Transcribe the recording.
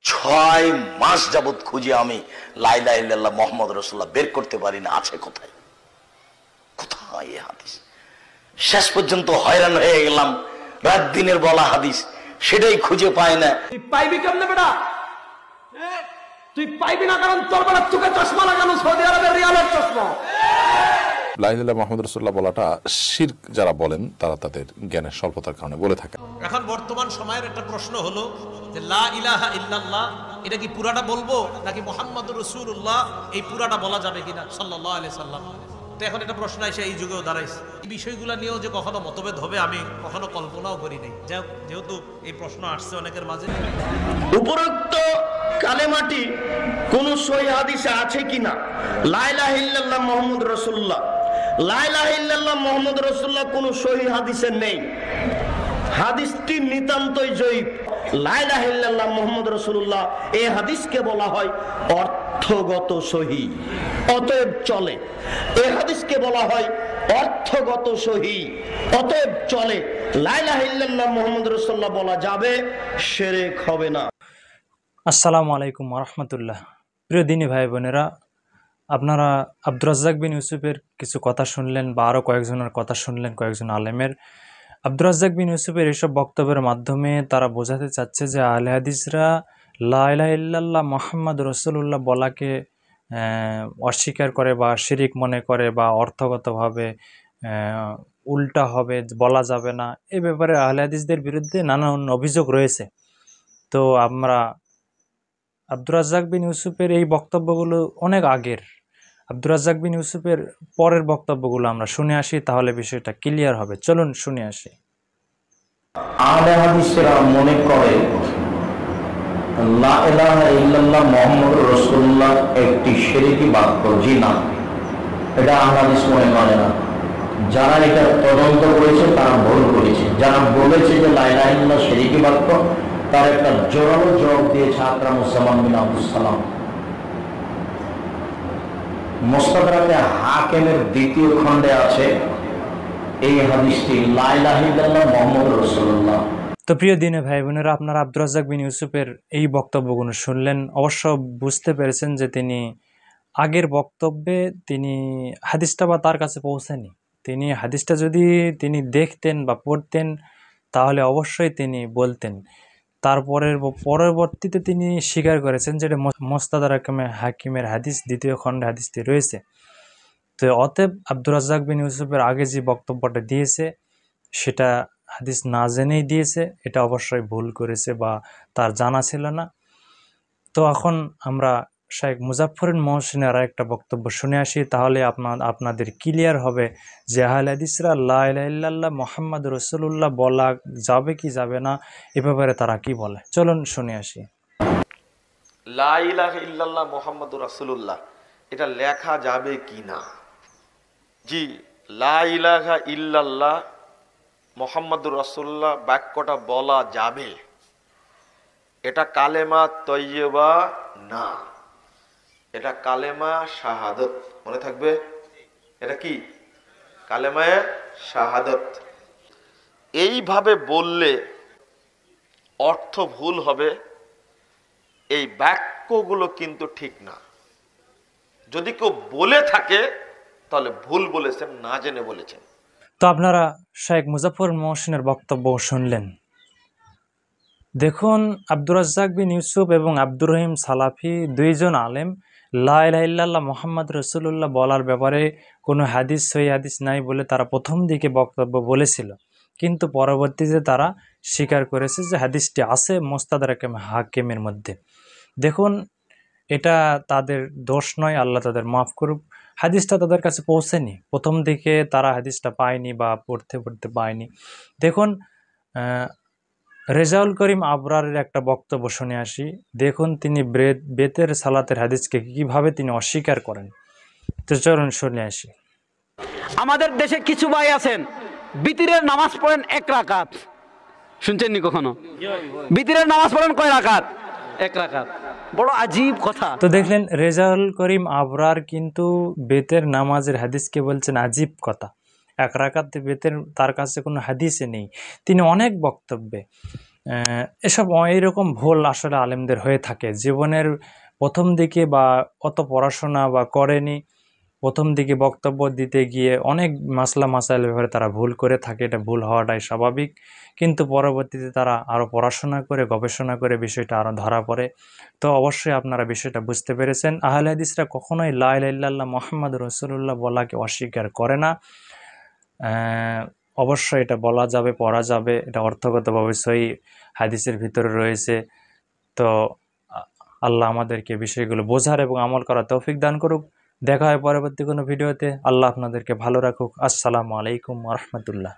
6 মাস যাবত খুঁজে আমি লা ইলাহা ইল্লাল্লাহ মুহাম্মদ রাসূলুল্লাহ বের করতে পারি না, আছে কোথায় কোথায় এই হাদিস। শেষ পর্যন্ত হয়রান হয়ে গেলাম, রাত দিনের বলা হাদিস সেটাই খুঁজে পায় না। তুই পাইবি কেমনে বেটা? তুই পাইবি না, কারণ তোর বেটা চোখে চশমা লাগানো, সৌদি আরবের রিয়ালের চশমা। লা ইলাহা ইল্লাল্লাহ মুহাম্মদ রাসূলুল্লাহ বলাটা শিরক যারা বলেন তারা তাদের জ্ঞানের স্বল্পতার কারণে বলে থাকেন। এখন বর্তমান সময়ের একটা প্রশ্ন হলো যে লা ইলাহা ইল্লাল্লাহ এটা কি পুরাটা বলবো নাকি মুহাম্মাদুর রাসূলুল্লাহ এই পুরাটা বলা যাবে কিনা সাল্লাল্লাহু আলাইহি সাল্লাম। তো এখন এটা প্রশ্ন এসে এই যুগেও দাঁড়াইছে। এই বিষয়গুলো নিয়েও যে কখনো মতভেদ হবে আমি কখনো কল্পনাও করি নাই, যেহেতু এই প্রশ্ন আসছে অনেকের মাঝে। উপরোক্ত কালেমাটি কোন সহিহ হাদিসে আছে কিনা, লা ইলাহা ইল্লাল্লাহ মুহাম্মদ রাসূলুল্লাহ, লা ইলাহা ইল্লাল্লাহ মুহাম্মদ রাসূলুল্লাহ কোন সহিহ হাদিসে নেই। হাদিসটি নিতান্তই জয়ীফ। লা ইলাহা ইল্লাল্লাহ মুহাম্মদ রাসূলুল্লাহ এই হাদিসকে বলা হয় অর্থগত সহিহ, অতএব চলে। এই হাদিসকে বলা হয় অর্থগত সহিহ, অতএব চলে। লা ইলাহা ইল্লাল্লাহ মুহাম্মদ রাসূলুল্লাহ বলা যাবে, শিরক হবে না। আসসালামু আলাইকুম ওয়া রাহমাতুল্লাহ। প্রিয় দিনী ভাই বোনেরা, আপনারা আব্দুর রাজ্জাক বিন ইউসুফের কিছু কথা শুনলেন বা আরও কয়েকজনের কথা শুনলেন, কয়েকজন আলেমের। আব্দুর রাজ্জাক বিন ইউসুফের এসব বক্তব্যের মাধ্যমে তারা বোঝাতে চাচ্ছে যে আহলে হাদিসরা লা ইলাহা ইল্লাল্লাহ মুহাম্মদ রাসূলুল্লাহ বলাকে অস্বীকার করে বা শিরিক মনে করে বা অর্থগতভাবে উল্টা হবে, বলা যাবে না, এই ব্যাপারে আহলে হাদিসদের বিরুদ্ধে নানান অভিযোগ রয়েছে। তো আমরা আব্দুর রাজ্জাক বিন ইউসুফের এই বক্তব্যগুলো অনেক আগের, আব্দুর রাজ্জাক বিন ইউসুফের পরের বক্তব্যগুলো আমরা শুনে আসি, তাহলে বিষয়টা ক্লিয়ার হবে। চলুন শুনে আসি। আহলে হাদিসরা মনে করে লা ইলাহা ইল্লাল্লাহ মুহাম্মদুর রাসূলুল্লাহ একটি শিরকি বাক্য। জি না, এটা আহলে হাদিস মনে করে না। যারা এটা তদন্ত করেছে তারা ভুল করেছে। যারা বলেছে যে লা ইলাহা ইল্লাল্লাহ শিরকি বাক্য, তার একটা জোরালো জবাব দিয়েছে আকরামুজ্জামান বিন আব্দুস সালাম। মুস্তাদরাকে হাকিমের দ্বিতীয় খণ্ডে আছে এই হাদিসটি, লা ইলাহা ইল্লাল্লাহ মুহাম্মদুর রাসূলুল্লাহ। তো প্রিয় দিনে ভাই বোনেরা, আপনারা আব্দুর রাজ্জাক বিন ইউসুফের এই বক্তব্যগুলো শুনলেন, অবশ্য বুঝতে পেরেছেন যে তিনি আগের বক্তব্যে তিনি হাদিসটা বা তার কাছে পৌঁছায়নি। তিনি হাদিসটা যদি তিনি দেখতেন বা পড়তেন তাহলে অবশ্যই তিনি বলতেন। পরবর্তীতে তিনি স্বীকার করেছেন যে এটা মুস্তাদরাক হাকিমের হাদিস, দ্বিতীয় খণ্ডে হাদিসটি রয়েছে। তো অতএব আব্দুর রাজ্জাক বিন ইউসুফের আগে যে বক্তব্যটা দিয়েছে সেটা হাদিস না জেনেই দিয়েছে, এটা অবশ্যই ভুল করেছে বা তার জানা ছিল না। তো এখন আমরা শাইখ মুজাফফরুল মহসিনের একটা বক্তব্য শুনে আসি, তাহলে আপনাদের ক্লিয়ার হবে যে আহলে হাদিসরা লা ইলাহা ইল্লাল্লাহ মুহাম্মাদুর রাসূলুল্লাহ বলা যাবে কি যাবে না, এ ব্যাপারে তারা কি বলে। চলুন শুনে আসি। লা ইলাহা ইল্লাল্লাহ মুহাম্মাদুর রাসূলুল্লাহ এটা লেখা যাবে কি না? জি, লা ইলাহা ইল্লাল্লাহ মুহাম্মাদুর রাসূলুল্লাহ বাক্যটা বলা যাবে, এটা কালেমা তয়্যিবা না, এটা কালেমা শাহাদত। মনে থাকবে, এটা কি? কালেমায়ে শাহাদত। এইভাবে বললে অর্থ ভুল হবে, এই বাক্যগুলো কিন্তু ঠিক না। যদি কেউ বলে থাকে তাহলে ভুল বলেছেন, না জেনে বলেছেন। তো আপনারা শাইখ মুজাফফরুল মহসিনের বক্তব্য শুনলেন। দেখুন, আব্দুর রাজ্জাক বিন ইউসুফ এবং আব্দুর রহিম সালাফি দুইজন আলেম লা ইলাহা ইল্লাল্লাহ মুহাম্মদ রাসূলুল্লাহ বলার ব্যাপারে কোনো হাদিস, সহিহ হাদিস নাই বলে তারা প্রথম দিকে বক্তব্য বলেছিল, কিন্তু পরবর্তীতে তারা স্বীকার করেছে যে হাদিসটি আছে মুস্তাদরাক হাকিমের মধ্যে। দেখুন, এটা তাদের দোষ নয়, আল্লাহ তাদের মাফ করুক। হাদিসটা তাদের কাছে পৌঁছেনি, প্রথম দিকে তারা হাদিসটা পায়নি বা পড়তে পায়নি। দেখুন, রেজাউল করিম আবরারের একটা বক্তব্য শুনে আসি। দেখুন তিনি বেতের সালাতের হাদিসকে কিভাবে তিনি অস্বীকার করেন। তো চলুন শুনে আসি। আমাদের দেশে কিছু ভাই আছেন বিতিরের নামাজ পড়েন 1 রাকাত। শুনছেন নি কখনো? বিতিরের নামাজ পড়েন কয় রাকাত? 1 রাকাত। বড় আজীব কথা। তো দেখলেন, রেজাউল করিম আবরার কিন্তু বেতের নামাজের হাদিসকে বলছেন আজীব কথা। 1 রাকাত বেতের তার কাছে কোনো হাদিসে নেই। তিনি অনেক বক্তব্যে এসব এইরকম ভুল আসলে আলেমদের হয়ে থাকে জীবনের প্রথম দিকে, বা অত পড়াশোনা বা করেনি, প্রথম দিকে বক্তব্য দিতে গিয়ে অনেক মাসলা মাসাইল ব্যাপারে তারা ভুল করে থাকে, এটা ভুল হওয়াটাই স্বাভাবিক। কিন্তু পরবর্তীতে তারা আরও পড়াশোনা করে গবেষণা করে বিষয়টা আরও ধরা পড়ে। তো অবশ্যই আপনারা বিষয়টা বুঝতে পেরেছেন। আহলে হাদিসরা কখনোই লা ইলাহা ইল্লাল্লাহ মুহাম্মাদুর রাসূলুল্লাহ বলাকে অস্বীকার করে না। অবশ্যই এটা বলা যাবে, পড়া যাবে, এটা অর্থগতভাবে সহিহ হাদিসের ভিতরে রয়েছে। তো আল্লাহ আমাদেরকে বিষয়গুলো বোঝার এবং আমল করার তৌফিক দান করুক। দেখা হয় পরবর্তী কোনো ভিডিওতে। আল্লাহ আপনাদেরকে ভালো রাখুক। আসসালামু আলাইকুম ওয়া রাহমাতুল্লাহ।